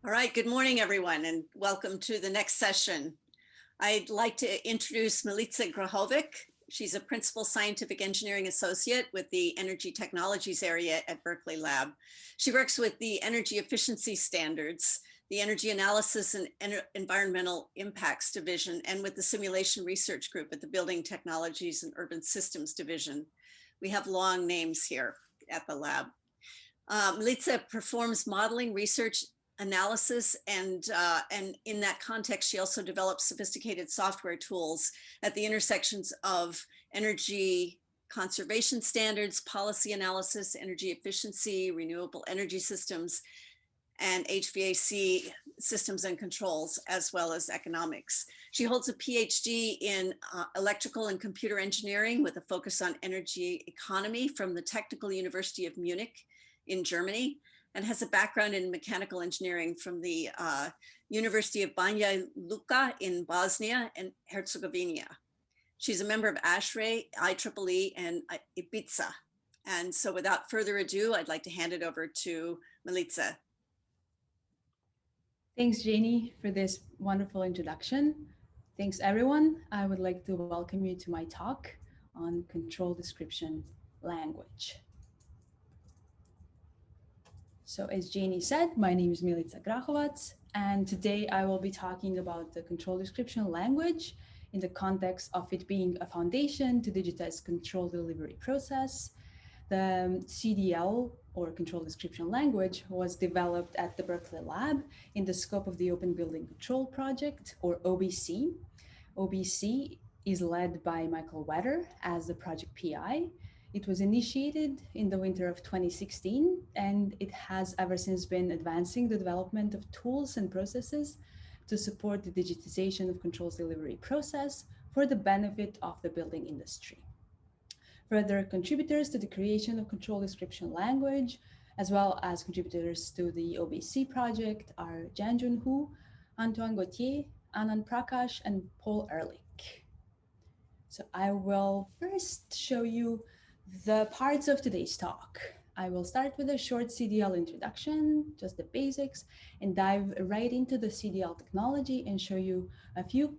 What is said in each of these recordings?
All right, good morning, everyone, and welcome to the next session. I'd like to introduce Milica Grahovic. She's a Principal Scientific Engineering Associate with the Energy Technologies area at Berkeley Lab. She works with the Energy Efficiency Standards, the Energy Analysis and Environmental Impacts Division, and with the Simulation Research Group at the Building Technologies and Urban Systems Division. We have long names here at the lab. Milica performs modeling, research, analysis, and in that context, she also develops sophisticated software tools at the intersections of energy conservation standards, policy analysis, energy efficiency, renewable energy systems, and HVAC systems and controls, as well as economics. She holds a PhD in electrical and computer engineering with a focus on energy economy from the Technical University of Munich in Germany, and has a background in mechanical engineering from the University of Banja Luka in Bosnia and Herzegovina. She's a member of ASHRAE, IEEE, and Ibiza. And so without further ado, I'd like to hand it over to Milica. Thanks, Janie, for this wonderful introduction. Thanks, everyone. I would like to welcome you to my talk on control description language. So as Janie said, my name is Milica Grahovac, and today I will be talking about the control description language in the context of it being a foundation to digitize control delivery process. The CDL, or Control Description Language, was developed at the Berkeley Lab in the scope of the Open Building Control Project, or OBC. OBC is led by Michael Wetter as the project PI. It was initiated in the winter of 2016, and it has ever since been advancing the development of tools and processes to support the digitization of controls delivery process for the benefit of the building industry. Further contributors to the creation of control description language, as well as contributors to the OBC project, are Jianjun Hu, Antoine Gauthier, Anand Prakash, and Paul Ehrlich. So I will first show you the parts of today's talk. I will start with a short CDL introduction, just the basics, and dive right into the CDL technology and show you a few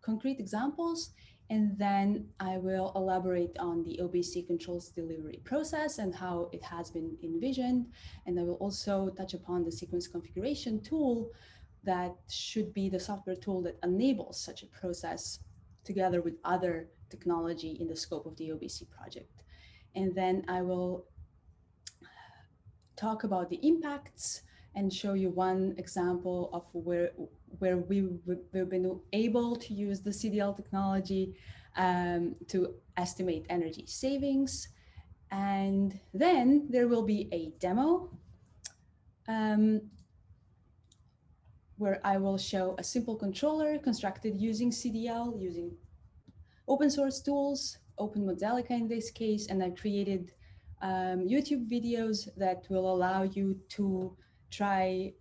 concrete examples. And then I will elaborate on the OBC controls delivery process and how it has been envisioned. And I will also touch upon the sequence configuration tool that should be the software tool that enables such a process together with other technology in the scope of the OBC project. And then I will talk about the impacts and show you one example of where we've been able to use the CDL technology to estimate energy savings. And then there will be a demo where I will show a simple controller constructed using CDL, using open source tools, open Modalica in this case, and I created YouTube videos that will allow you to try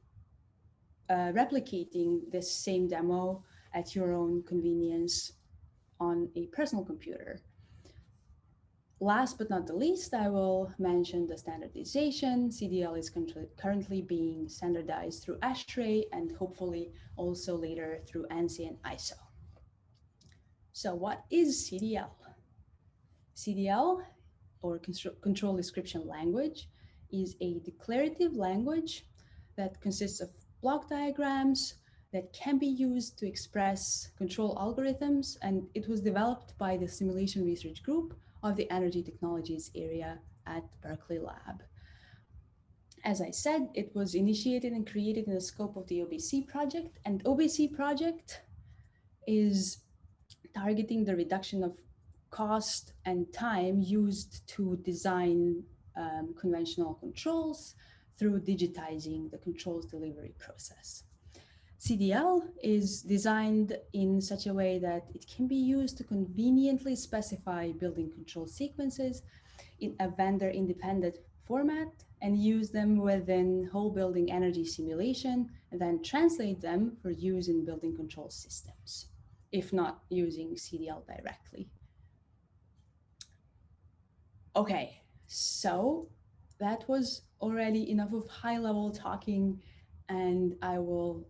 replicating this same demo at your own convenience on a personal computer. Last but not the least, I will mention the standardization. CDL is currently being standardized through ASHRAE and hopefully also later through ANSI and ISO. So what is CDL? CDL, or Control Description Language, is a declarative language that consists of block diagrams that can be used to express control algorithms, and it was developed by the Simulation Research Group of the Energy Technologies area at Berkeley Lab. As I said, it was initiated and created in the scope of the OBC project, and OBC project is targeting the reduction of cost and time used to design conventional controls through digitizing the controls delivery process. CDL is designed in such a way that it can be used to conveniently specify building control sequences in a vendor-independent format and use them within whole building energy simulation, and then translate them for use in building control systems, if not using CDL directly. Okay, so that was already enough of high-level talking and I will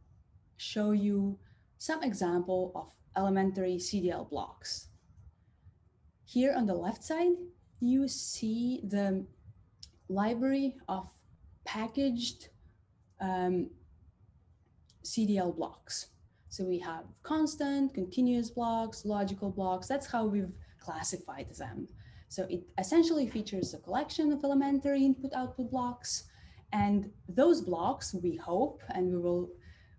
show you some example of elementary CDL blocks. Here on the left side, you see the library of packaged CDL blocks. So we have constant, continuous blocks, logical blocks. That's how we've classified them. So it essentially features a collection of elementary input-output blocks. And those blocks, we hope, and we will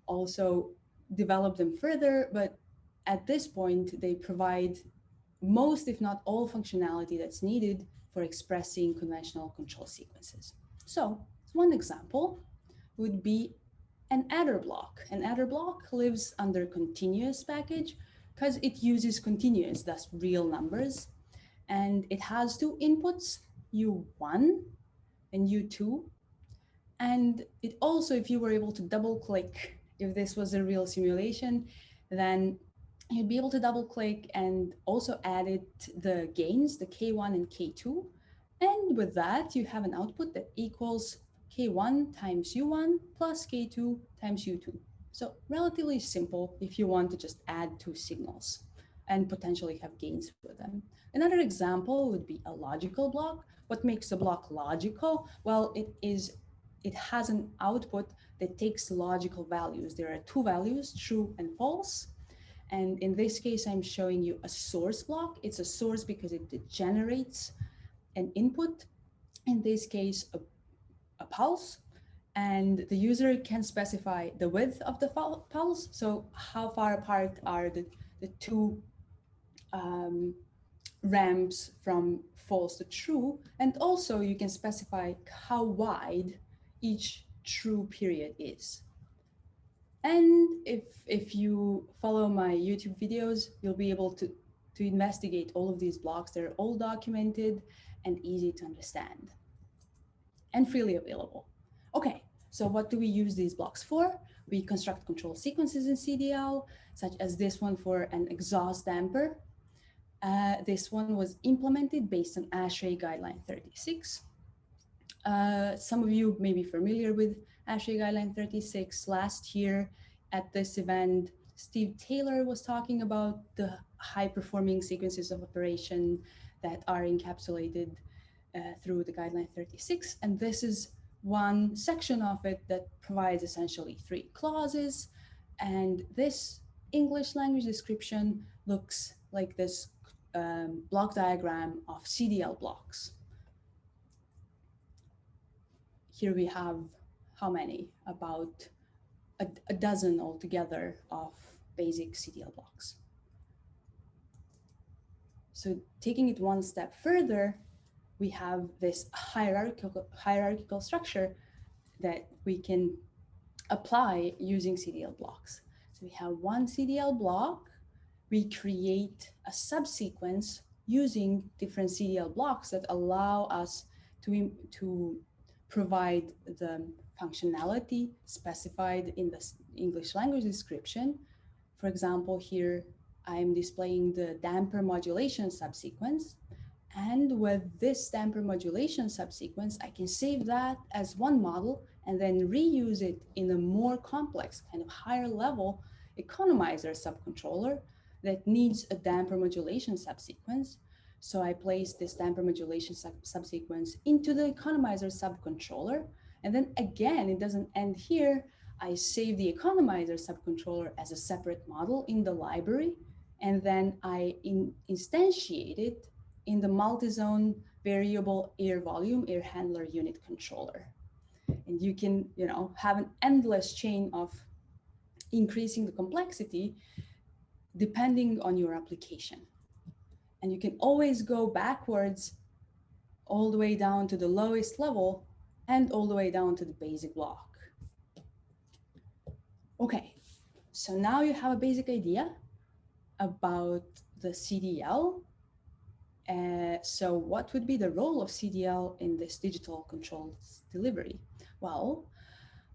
also develop them further, but at this point, they provide most, if not all, functionality that's needed for expressing conventional control sequences. So one example would be an adder block. An adder block lives under continuous package because it uses continuous, thus real numbers. And it has two inputs, U1 and U2. And it also, if you were able to double click, if this was a real simulation, then you'd be able to double click and also add it the gains, the K1 and K2. And with that, you have an output that equals K1 times U1 plus K2 times U2. So relatively simple if you want to just add two signals and potentially have gains with them. Another example would be a logical block. What makes a block logical? Well, it has an output that takes logical values. There are two values, true and false. And in this case, I'm showing you a source block. It's a source because it generates an input, in this case, a pulse. And the user can specify the width of the pulse. So how far apart are the two ramps from false to true. And also you can specify how wide each true period is. And if you follow my YouTube videos, you'll be able to investigate all of these blocks. They're all documented and easy to understand and freely available. Okay, so what do we use these blocks for? We construct control sequences in CDL, such as this one for an exhaust damper. This one was implemented based on ASHRAE Guideline 36. Some of you may be familiar with ASHRAE Guideline 36. Last year at this event, Steve Taylor was talking about the high-performing sequences of operation that are encapsulated through the Guideline 36. And this is one section of it that provides essentially 3 clauses. And this English language description looks like this block diagram of CDL blocks. Here we have how many? About a dozen altogether of basic CDL blocks. So taking it one step further, we have this hierarchical structure that we can apply using CDL blocks. So we have one CDL block. We create a subsequence using different CDL blocks that allow us to provide the functionality specified in the English language description. For example, here I'm displaying the damper modulation subsequence. And with this damper modulation subsequence, I can save that as one model and then reuse it in a more complex, kind of higher level economizer subcontroller that needs a damper modulation subsequence. So I place this damper modulation subsequence into the economizer subcontroller. And then again, it doesn't end here. I save the economizer subcontroller as a separate model in the library. And then I instantiate it in the multi-zone variable air volume air handler unit controller. And you can, have an endless chain of increasing the complexity depending on your application. And you can always go backwards all the way down to the lowest level and all the way down to the basic block. Okay, so now you have a basic idea about the CDL. So what would be the role of CDL in this digital controls delivery? Well,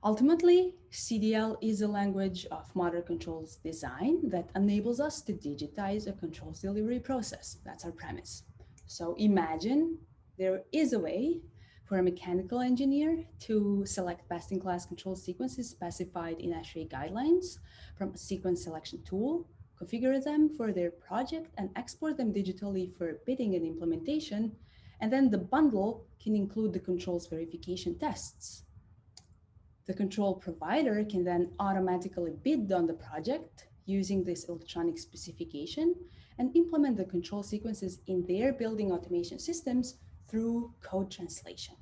ultimately, CDL is a language of modern controls design that enables us to digitize a controls delivery process. That's our premise. So imagine there is a way for a mechanical engineer to select best-in-class control sequences specified in ASHRAE guidelines from a sequence selection tool, configure them for their project, and export them digitally for bidding and implementation. And then the bundle can include the controls verification tests. The control provider can then automatically bid on the project using this electronic specification and implement the control sequences in their building automation systems through code translation.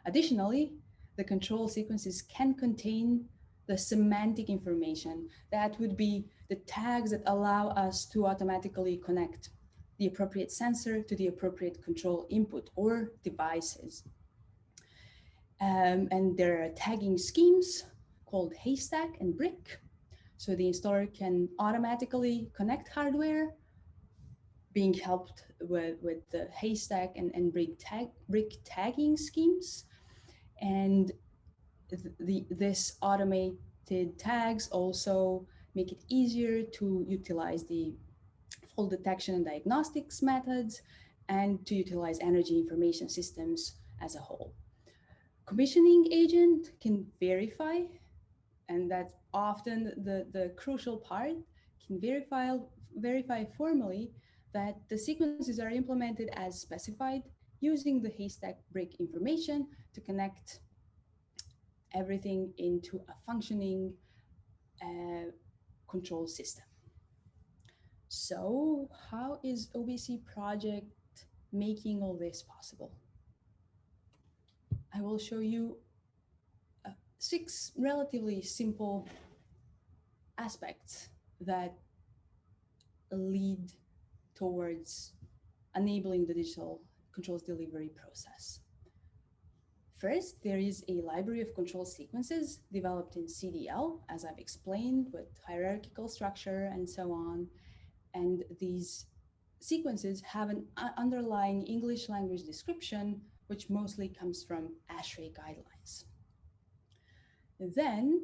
Additionally, the control sequences can contain the semantic information that would be the tags that allow us to automatically connect the appropriate sensor to the appropriate control input or devices. And there are tagging schemes called haystack and brick. So the installer can automatically connect hardware, being helped with the haystack and brick tagging schemes. And this automated tags also make it easier to utilize the fault detection and diagnostics methods and to utilize energy information systems as a whole. Commissioning agent can verify, and that's often the crucial part, can verify formally that the sequences are implemented as specified using the haystack brick information to connect everything into a functioning control system. So how is OBC project making all this possible? I will show you 6 relatively simple aspects that lead towards enabling the digital controls delivery process. First, there is a library of control sequences developed in Cdl, as I've explained, with hierarchical structure and so on. And these sequences have an underlying English language description, which mostly comes from ASHRAE guidelines. Then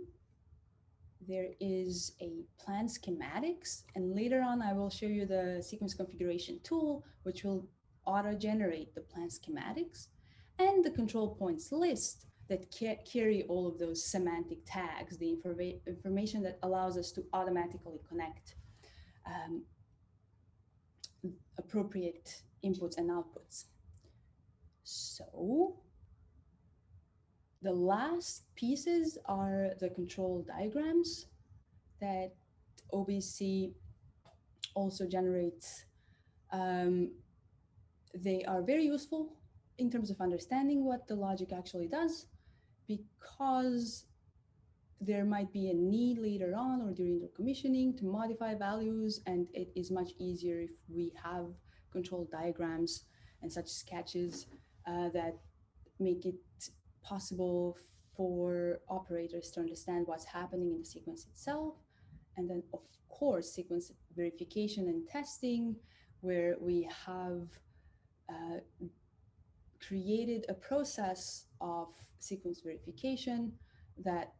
there is a plan schematics, and later on I will show you the sequence configuration tool, which will auto-generate the plan schematics, and the control points list that carry all of those semantic tags, the information that allows us to automatically connect appropriate inputs and outputs. So the last pieces are the control diagrams that OBC also generates. They are very useful in terms of understanding what the logic actually does, because there might be a need later on or during the commissioning to modify values, and it is much easier if we have control diagrams and such sketches that make it possible for operators to understand what's happening in the sequence itself. And then, of course, sequence verification and testing, where we have created a process of sequence verification that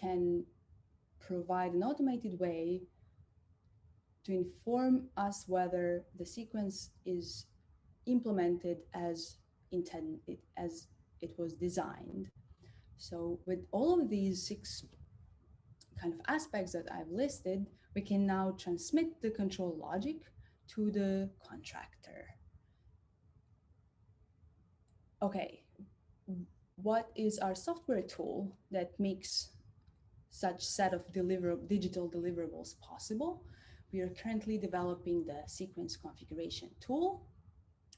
can provide an automated way to inform us whether the sequence is implemented as intended, as it was designed. So with all of these 6 kind of aspects that I've listed, we can now transmit the control logic to the contractor. Okay, what is our software tool that makes such set of digital deliverables possible? We are currently developing the sequence configuration tool,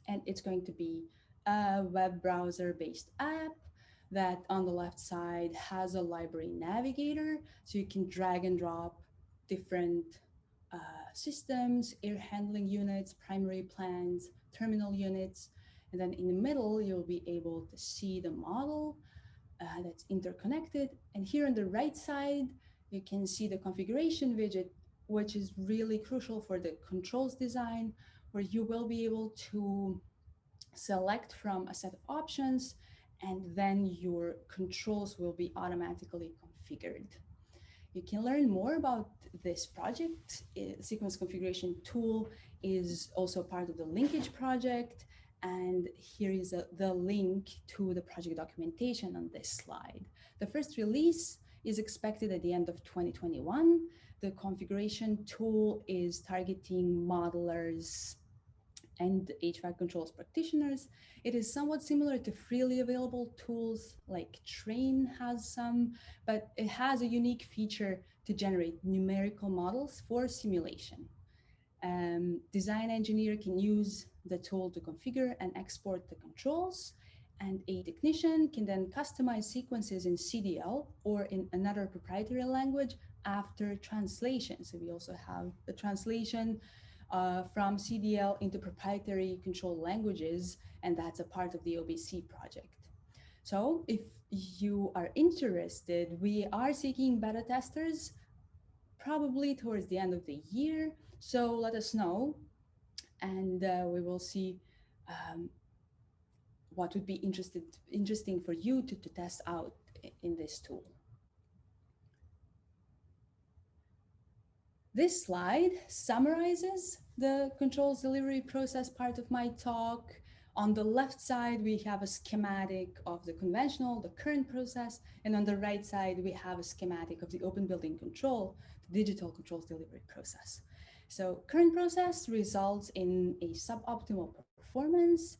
and it's going to be a web browser-based app that on the left side has a library navigator, so you can drag and drop different systems, air handling units, primary plans, terminal units, and then in the middle, you'll be able to see the model that's interconnected. And here on the right side, you can see the configuration widget, which is really crucial for the controls design, where you will be able to select from a set of options, and then your controls will be automatically configured. You can learn more about this project. Sequence configuration tool is also part of the linkage project, And here is the link to the project documentation on this slide. The first release is expected at the end of 2021. The configuration tool is targeting modelers and HVAC controls practitioners. It is somewhat similar to freely available tools like Train has some, but it has a unique feature to generate numerical models for simulation. Design engineer can use the tool to configure and export the controls, and a technician can then customize sequences in Cdl or in another proprietary language after translation. So we also have the translation from Cdl into proprietary control languages, and that's a part of the OBC project. So if you are interested, we are seeking beta testers probably towards the end of the year. So let us know, and we will see what would be interesting for you to test out in this tool. This slide summarizes the controls delivery process part of my talk. On the left side, we have a schematic of the conventional, the current process, and on the right side, we have a schematic of the open building control, the digital controls delivery process. So current process results in a suboptimal performance.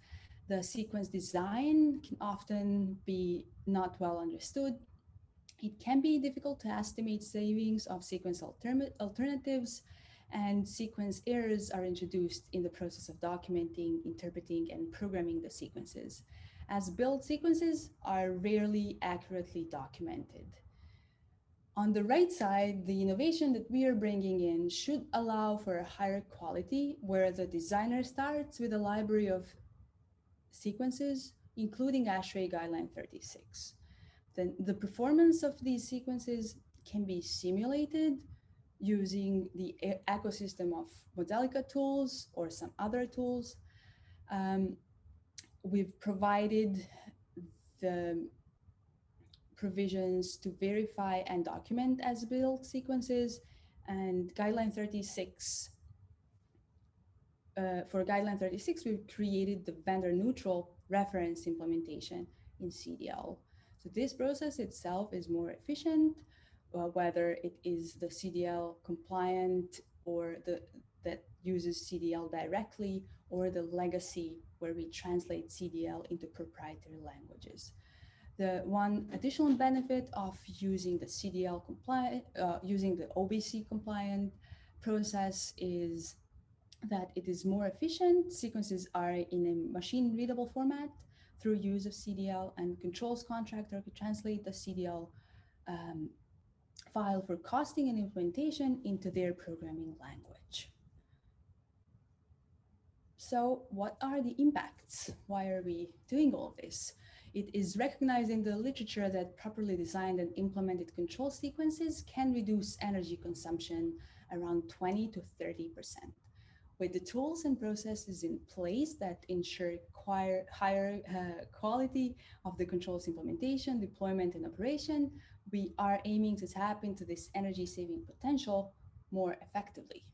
The sequence design can often be not well understood. It can be difficult to estimate savings of sequence alternatives, and sequence errors are introduced in the process of documenting, interpreting, and programming the sequences, as build sequences are rarely accurately documented. On the right side, the innovation that we are bringing in should allow for a higher quality, where the designer starts with a library of sequences, including ASHRAE Guideline 36. Then the performance of these sequences can be simulated using the ecosystem of Modalica tools or some other tools. We've provided the provisions to verify and document as build sequences, and Guideline 36. For Guideline 36, we've created the vendor neutral reference implementation in Cdl. So this process itself is more efficient, whether it is the Cdl compliant or that uses Cdl directly, or the legacy where we translate Cdl into proprietary languages. The one additional benefit of using the Cdl compliant, using the OBC compliant process is that it is more efficient. Sequences are in a machine readable format through use of Cdl, and controls contractor could translate the Cdl file for costing and implementation into their programming language. So what are the impacts? Why are we doing all this? It is recognized in the literature that properly designed and implemented control sequences can reduce energy consumption around 20 to 30%. With the tools and processes in place that ensure higher quality of the controls implementation, deployment, and operation, we are aiming to tap into this energy saving potential more effectively.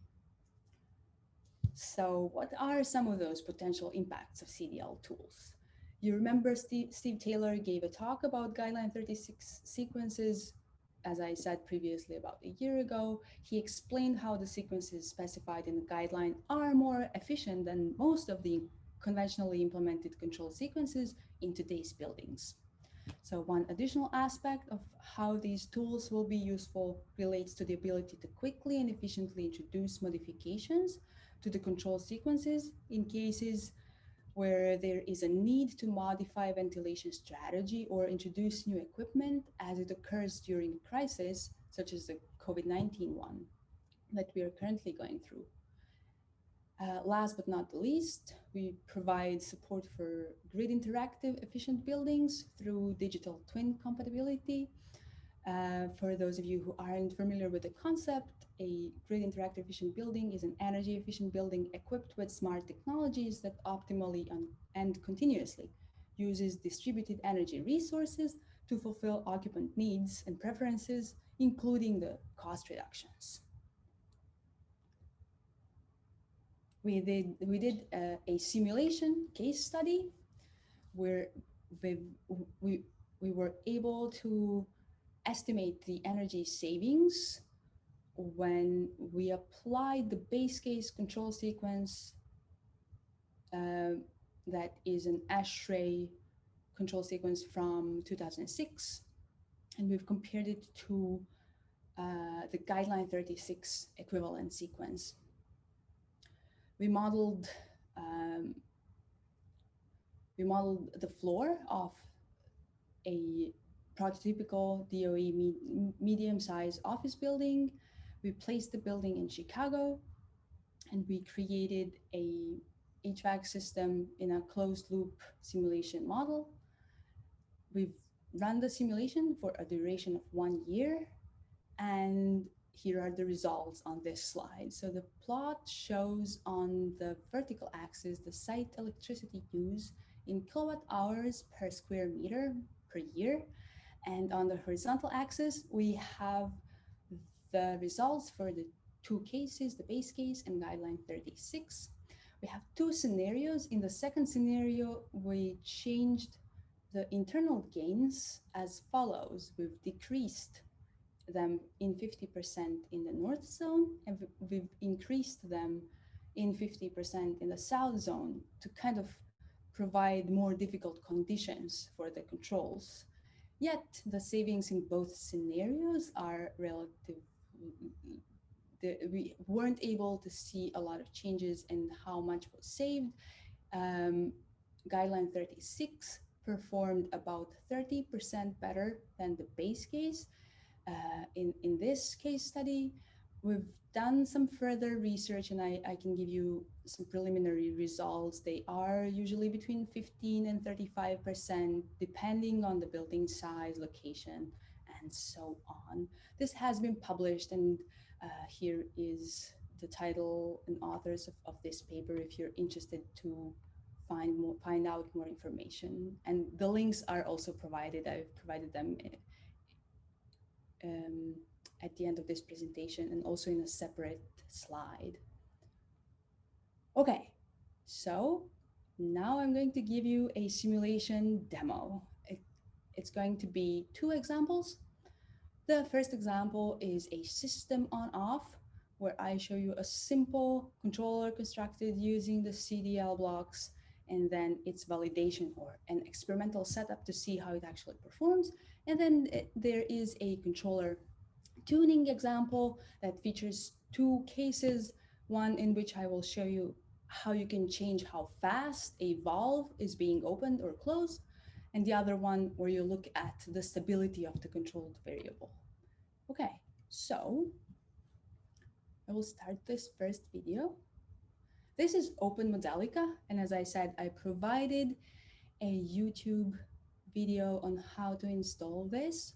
So what are some of those potential impacts of Cdl tools? You remember Steve Taylor gave a talk about Guideline 36 sequences. As I said previously, about a year ago, he explained how the sequences specified in the guideline are more efficient than most of the conventionally implemented control sequences in today's buildings. So one additional aspect of how these tools will be useful relates to the ability to quickly and efficiently introduce modifications to the control sequences in cases where there is a need to modify ventilation strategy or introduce new equipment as it occurs during a crisis, such as the COVID-19 one that we are currently going through. Last but not the least, we provide support for grid interactive efficient buildings through digital twin compatibility. For those of you who aren't familiar with the concept, a grid interactive efficient building is an energy efficient building equipped with smart technologies that optimally and continuously uses distributed energy resources to fulfill occupant needs and preferences, including the cost reductions. We did a simulation case study where we, we, we were able to estimate the energy savings when we applied the base case control sequence um, that is an ASHRAE control sequence from 2006, and we've compared it to the guideline 36 equivalent sequence. We modeled um, we modeled the floor of a prototypical DOE medium-sized office building. We placed the building in Chicago, and we created a HVAC system in a closed-loop simulation model. We've run the simulation for a duration of 1 year, and here are the results on this slide. So the plot shows on the vertical axis the site electricity use in kilowatt hours per square meter per year. And on the horizontal axis, we have the results for the two cases, the base case and guideline 36. We have two scenarios. In the second scenario, we changed the internal gains as follows. We've decreased them in 50% in the north zone, and we've increased them in 50% in the south zone to kind of provide more difficult conditions for the controls. Yet the savings in both scenarios are relative. We weren't able to see a lot of changes in how much was saved. Guideline 36 performed about 30% better than the base case. In this case study, we've done some further research, and I can give you some preliminary results. They are usually between 15 and 35%, depending on the building size, location, and so on. This has been published, and here is the title and authors of this paper if you're interested to find out more information. And the links are also provided. I've provided them at the end of this presentation and also in a separate slide. Okay, so now I'm going to give you a simulation demo. It's going to be two examples. The first example is a system on-off, where I show you a simple controller constructed using the CDL blocks, and then its validation or an experimental setup to see how it actually performs. And then there is a controller tuning example that features two cases, one in which I will show you how you can change how fast a valve is being opened or closed, and the other one where you look at the stability of the controlled variable. Okay, so I will start this first video. This is Open Modalica, and as I said, I provided a YouTube video on how to install this,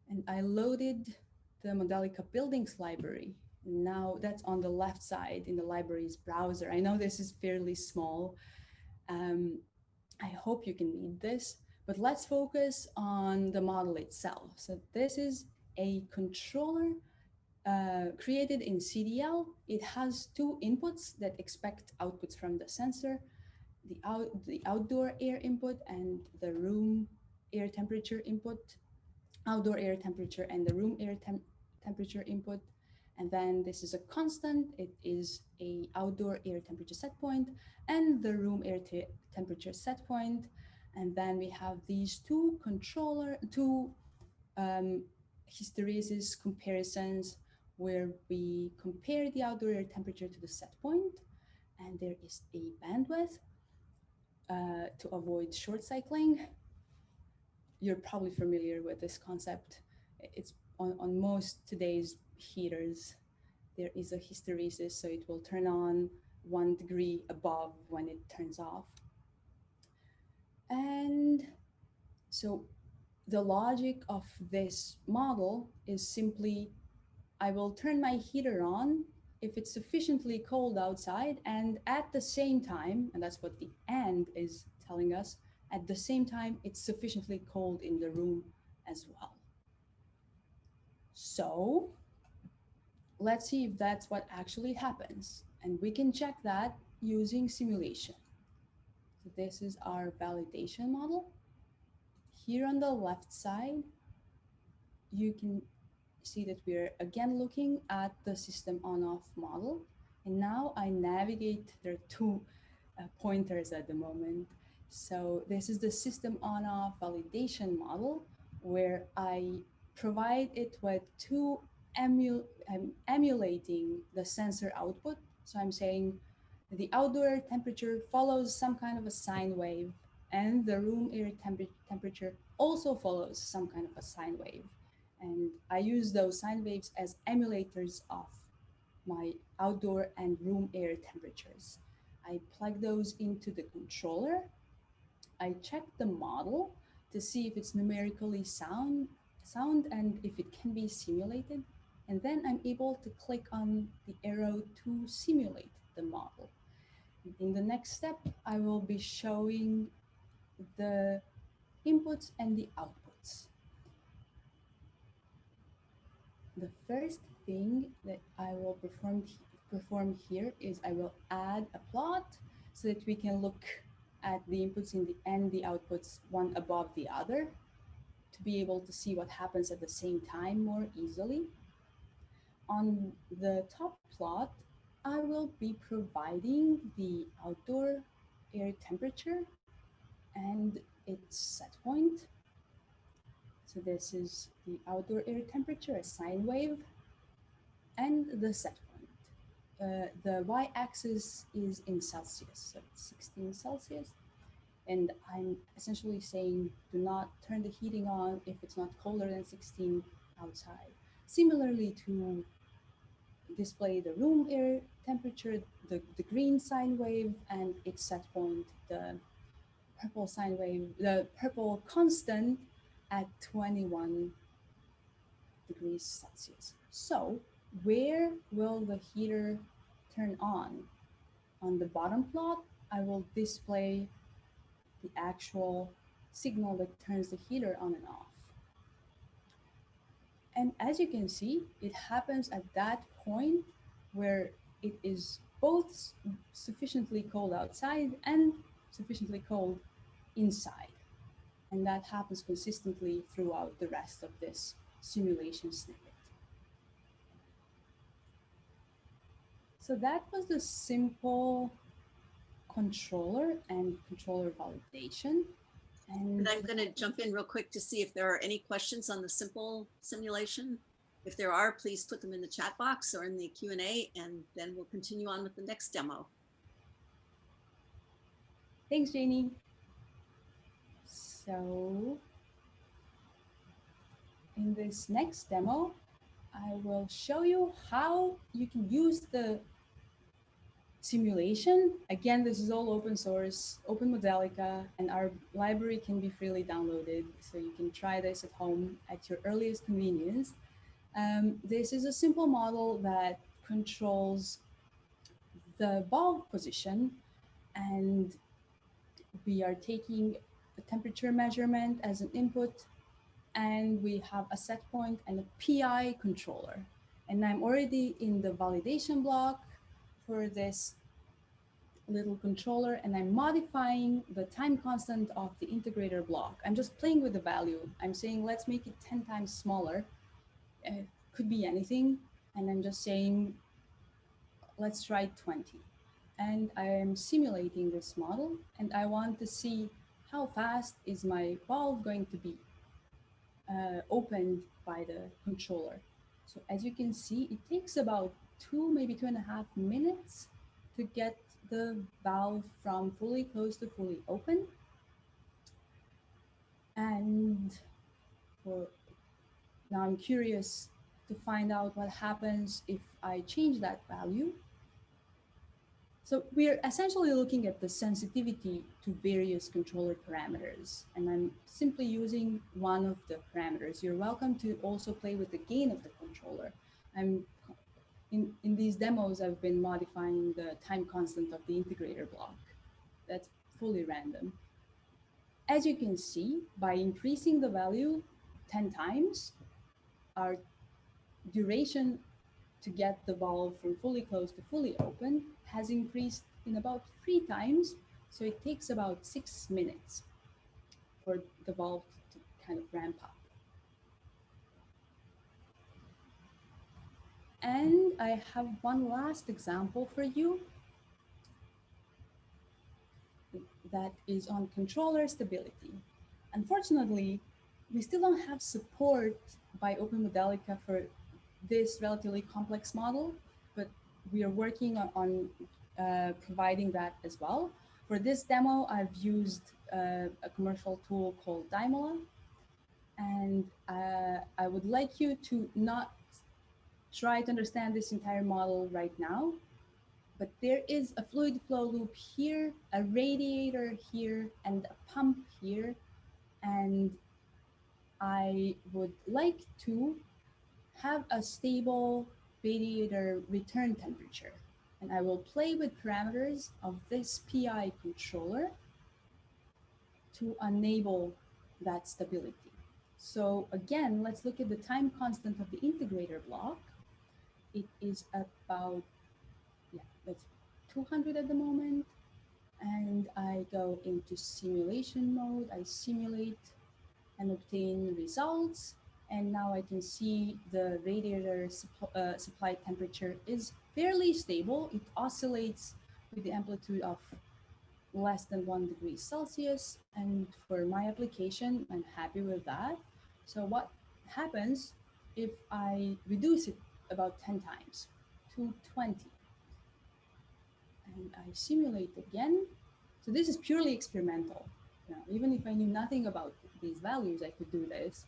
and I loaded the Modalica buildings library. Now that's on the left side in the library's browser. I know this is fairly small. I hope you can read this, but let's focus on the model itself. So this is a controller created in CDL. It has two inputs that expect outputs from the sensor, the outdoor air input and the room air temperature input, outdoor air temperature and the room air temperature input. And then this is a constant. It is a outdoor air temperature set point and the room air temperature set point. And then we have these two hysteresis comparisons, where we compare the outdoor air temperature to the set point, and there is a bandwidth to avoid short cycling. You're probably familiar with this concept. It's on most today's heaters. There is a hysteresis, so it will turn on 1 degree above when it turns off. And so the logic of this model is simply, I will turn my heater on if it's sufficiently cold outside, and at the same time, and that's what the "and" is telling us, at the same time, it's sufficiently cold in the room as well. So let's see if that's what actually happens. And we can check that using simulation. So this is our validation model. Here on the left side, you can see that we're again looking at the system on-off model. And now I navigate, there are two pointers at the moment. So this is the system on-off validation model where I provide it with two I'm emulating the sensor output. So I'm saying the outdoor temperature follows some kind of a sine wave and the room air temperature also follows some kind of a sine wave. And I use those sine waves as emulators of my outdoor and room air temperatures. I plug those into the controller. I check the model to see if it's numerically sound and if it can be simulated. And then I'm able to click on the arrow to simulate the model. In the next step, I will be showing the inputs and the outputs. The first thing that I will perform here is I will add a plot so that we can look at the inputs and the outputs one above the other to be able to see what happens at the same time more easily. On the top plot, I will be providing the outdoor air temperature and its set point. So this is the outdoor air temperature, a sine wave, and the set point. The y-axis is in Celsius, so it's 16 Celsius. And I'm essentially saying do not turn the heating on if it's not colder than 16 outside. Similarly to display the room air temperature, the green sine wave and its set point, the purple sine wave, the purple constant at 21 degrees Celsius. So where will the heater turn on? On the bottom plot, I will display the actual signal that turns the heater on and off. And as you can see, it happens at that point where it is both sufficiently cold outside and sufficiently cold inside. And that happens consistently throughout the rest of this simulation snippet. So that was the simple controller and controller validation. And I'm going to jump in real quick to see if there are any questions on the simple simulation. If there are, please put them in the chat box or in the Q&A, and then we'll continue on with the next demo. Thanks, Janie. So in this next demo, I will show you how you can use the simulation. Again, this is all open source, open Modalica, and our library can be freely downloaded. So you can try this at home at your earliest convenience. This is a simple model that controls the valve position, and we are taking a temperature measurement as an input, and we have a set point and a PI controller. And I'm already in the validation block for this little controller, and I'm modifying the time constant of the integrator block. I'm just playing with the value. I'm saying, let's make it 10 times smaller. It could be anything. And I'm just saying, let's try 20. And I am simulating this model, and I want to see how fast is my valve going to be opened by the controller. So as you can see, it takes about 2, maybe 2.5 minutes to get the valve from fully closed to fully open. And now I'm curious to find out what happens if I change that value. So we're essentially looking at the sensitivity to various controller parameters, and I'm simply using one of the parameters. You're welcome to also play with the gain of the controller. In these demos, I've been modifying the time constant of the integrator block. That's fully random. As you can see, by increasing the value 10 times, our duration to get the valve from fully closed to fully open has increased in about 3 times. So it takes about 6 minutes for the valve to kind of ramp up. And I have one last example for you that is on controller stability. Unfortunately, we still don't have support by Open Modalica for this relatively complex model, but we are working on providing that as well. For this demo, I've used a commercial tool called Dymola, and I would like you to not try to understand this entire model right now, but there is a fluid flow loop here, a radiator here, and a pump here. And I would like to have a stable radiator return temperature. And I will play with parameters of this PI controller to enable that stability. So again, let's look at the time constant of the integrator block. It is about, that's 200 at the moment. And I go into simulation mode. I simulate and obtain results. And now I can see the radiator supply temperature is fairly stable. It oscillates with the amplitude of less than 1 degree Celsius. And for my application, I'm happy with that. So what happens if I reduce it about 10 times to 20? And I simulate again. So this is purely experimental. Now, even if I knew nothing about these values, I could do this.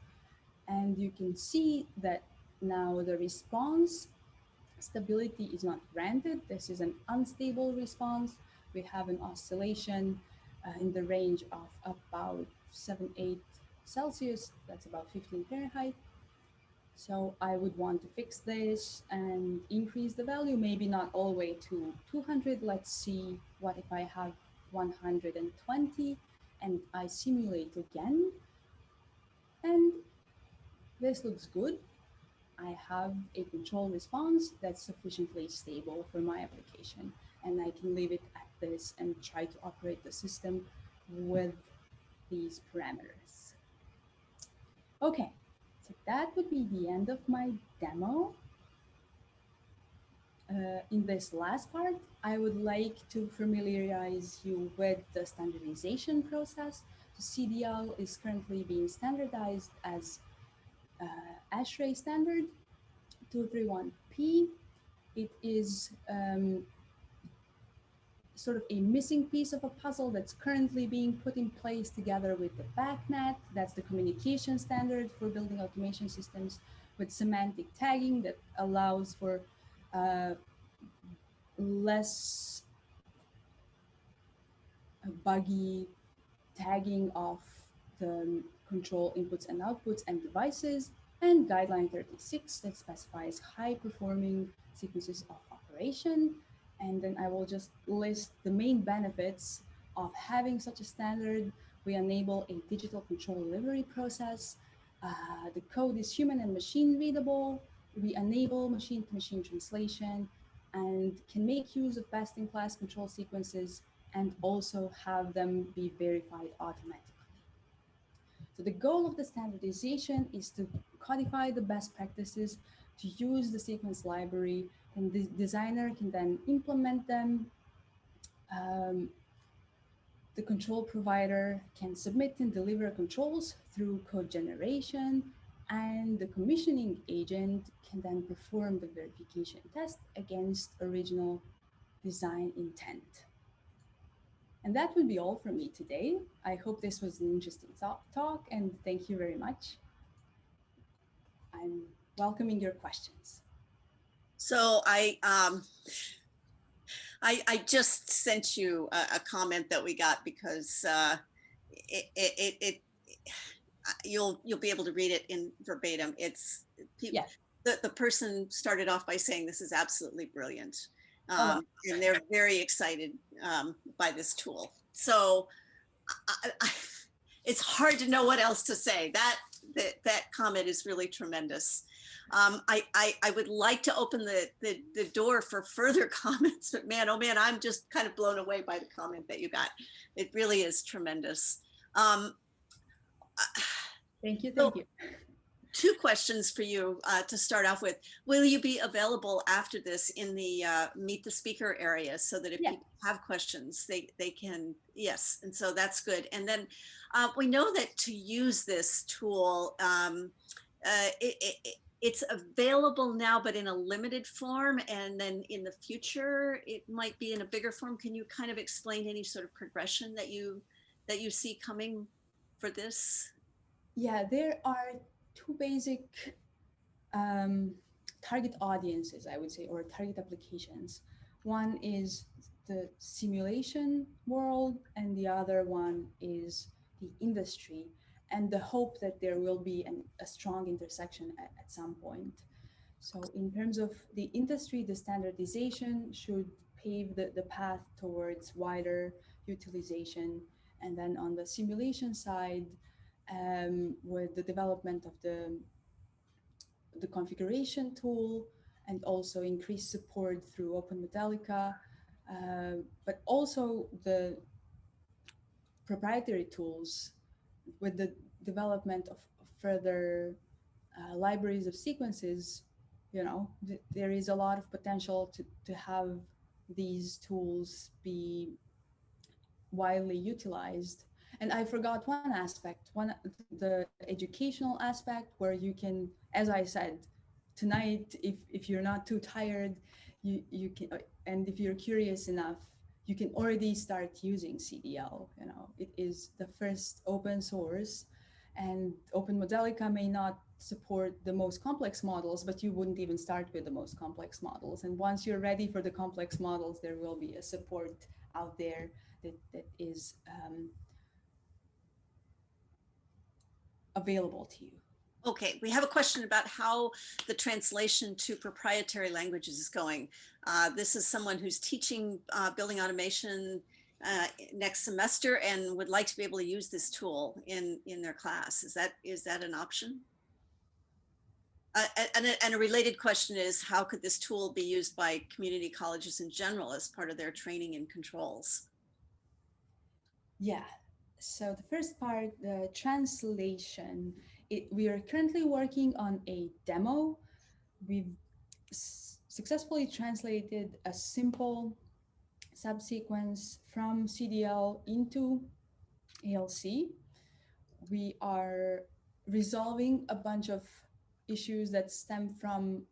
And you can see that now the response stability is not granted. This is an unstable response. We have an oscillation in the range of about 7-8 Celsius. That's about 15 Fahrenheit. So I would want to fix this and increase the value, maybe not all the way to 200. Let's see what if I have 120 and I simulate again. And this looks good. I have a control response that's sufficiently stable for my application, and I can leave it at this and try to operate the system with these parameters. Okay, so that would be the end of my demo. In this last part, I would like to familiarize you with the standardization process. So CDL is currently being standardized as ASHRAE standard 231P. It is sort of a missing piece of a puzzle that's currently being put in place together with the BACnet. That's the communication standard for building automation systems, with semantic tagging that allows for less buggy tagging of the control inputs and outputs and devices, and guideline 36 that specifies high performing sequences of operation. And then I will just list the main benefits of having such a standard. We enable a digital control delivery process. The code is human and machine readable. We enable machine-to-machine translation and can make use of best-in-class control sequences and also have them be verified automatically. So the goal of the standardization is to codify the best practices, to use the sequence library, and the designer can then implement them. The control provider can submit and deliver controls through code generation, and the commissioning agent can then perform the verification test against original design intent. And that would be all from me today. I hope this was an interesting talk, and thank you very much. I'm welcoming your questions. So I just sent you a comment that we got because you'll be able to read it in verbatim. It's people. Yeah. The person started off by saying this is absolutely brilliant. And they're very excited by this tool. So it's hard to know what else to say. That comment is really tremendous. I would like to open the door for further comments, but man, oh man, I'm just kind of blown away by the comment that you got. It really is tremendous. Thank you. So Thank you. two questions for you to start off with. Will you be available after this in the meet the speaker area so that if Yeah. people have questions, they can, yes, and so that's good. And then we know that to use this tool, it's available now, but in a limited form, and then in the future, it might be in a bigger form. Can you kind of explain any sort of progression that you see coming for this? Yeah, there are two basic um, target audiences, I would say, or target applications. One is the simulation world, and the other one is the industry, and the hope that there will be a strong intersection at some point. So in terms of the industry, the standardization should pave the path towards wider utilization. And then on the simulation side, with the development of the configuration tool and also increased support through Open Modalica, but also the proprietary tools with the development of further libraries of sequences, there is a lot of potential to have these tools be widely utilized. And I forgot one aspect, the educational aspect, where you can, as I said, tonight, if you're not too tired, you can, and if you're curious enough, you can already start using CDL. It is the first open source, and Open Modalica may not support the most complex models, but you wouldn't even start with the most complex models. And once you're ready for the complex models, there will be a support out there that is available to you. Okay, we have a question about how the translation to proprietary languages is going. This is someone who's teaching building automation next semester and would like to be able to use this tool in their class. Is that an option? And a related question is, how could this tool be used by community colleges in general as part of their training in controls? Yeah, so the first part, the translation, we are currently working on a demo. We've successfully translated a simple subsequence from CDL into ALC. We are resolving a bunch of issues that stem from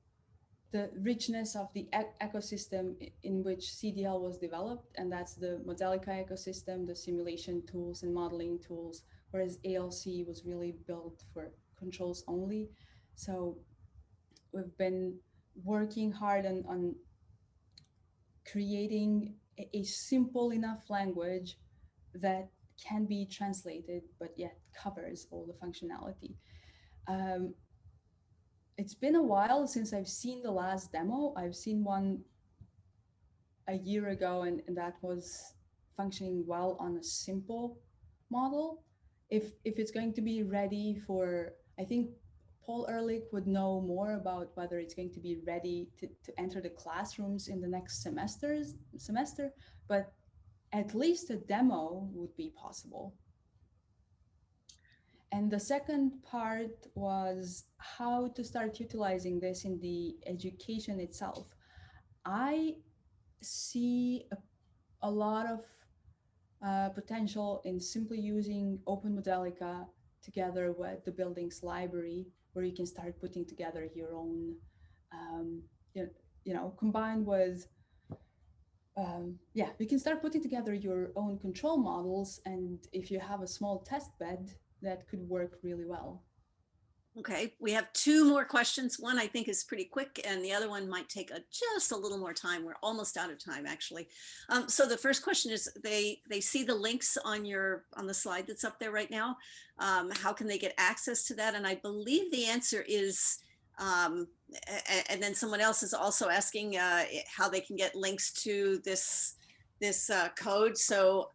the richness of the ecosystem in which CDL was developed, and that's the Modalica ecosystem, the simulation tools and modeling tools, whereas ALC was really built for controls only. So we've been working hard on creating a simple enough language that can be translated, but yet covers all the functionality. It's been a while since I've seen the last demo. I've seen one a year ago, and that was functioning well on a simple model. If it's going to be ready for, I think Paul Ehrlich would know more about whether it's going to be ready to enter the classrooms in the next semester, but at least a demo would be possible. And the second part was how to start utilizing this in the education itself. I see a lot of potential in simply using Open Modalica together with the buildings library, where you can start putting together your own, combined with, you can start putting together your own control models. And if you have a small test bed, that could work really well. Okay, we have two more questions. One I think is pretty quick, and the other one might take just a little more time. We're almost out of time, actually. So the first question is, they see the links on the slide that's up there right now. How can they get access to that? And I believe the answer is, and then someone else is also asking how they can get links to this code. So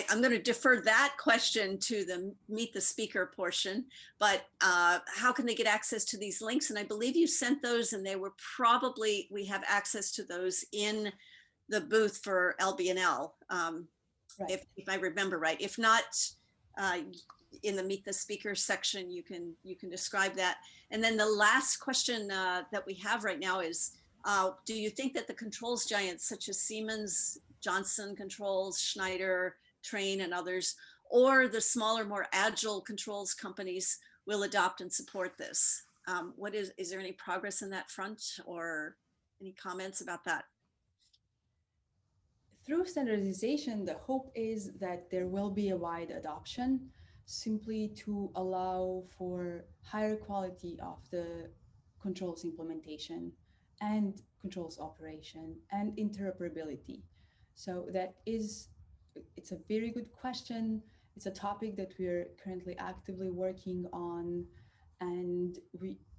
I'm going to defer that question to the Meet the Speaker portion, but how can they get access to these links? And I believe you sent those, and they were probably, we have access to those in the booth for LBNL, Right. if I remember right. If not, in the Meet the Speaker section, you can describe that. And then the last question that we have right now is, do you think that the controls giants such as Siemens, Johnson Controls, Schneider, Trane, and others, or the smaller, more agile controls companies will adopt and support this? Is there any progress in that front, or any comments about that? Through standardization, the hope is that there will be a wide adoption, simply to allow for higher quality of the controls implementation and controls operation and interoperability. So it's a very good question. It's a topic that we're currently actively working on, and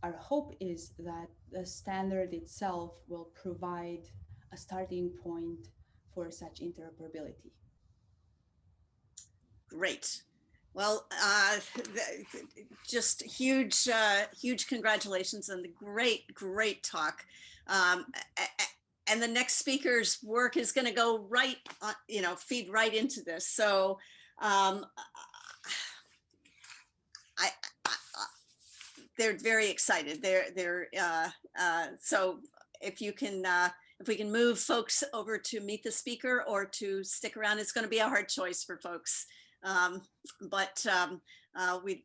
our hope is that the standard itself will provide a starting point for such interoperability. Great. Well, just huge congratulations on the great talk. And the next speaker's work is going to go right, feed right into this. So they're very excited. So if we can move folks over to Meet the Speaker or to stick around, it's going to be a hard choice for folks.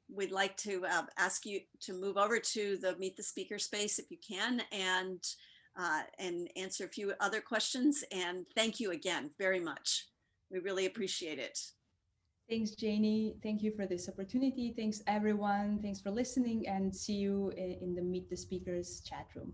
We'd like to ask you to move over to the Meet the Speaker space if you can, and answer a few other questions. And thank you again very much. We really appreciate it. Thanks, Janie. Thank you for this opportunity. Thanks, everyone. Thanks for listening, and see you in the Meet the Speakers chat room.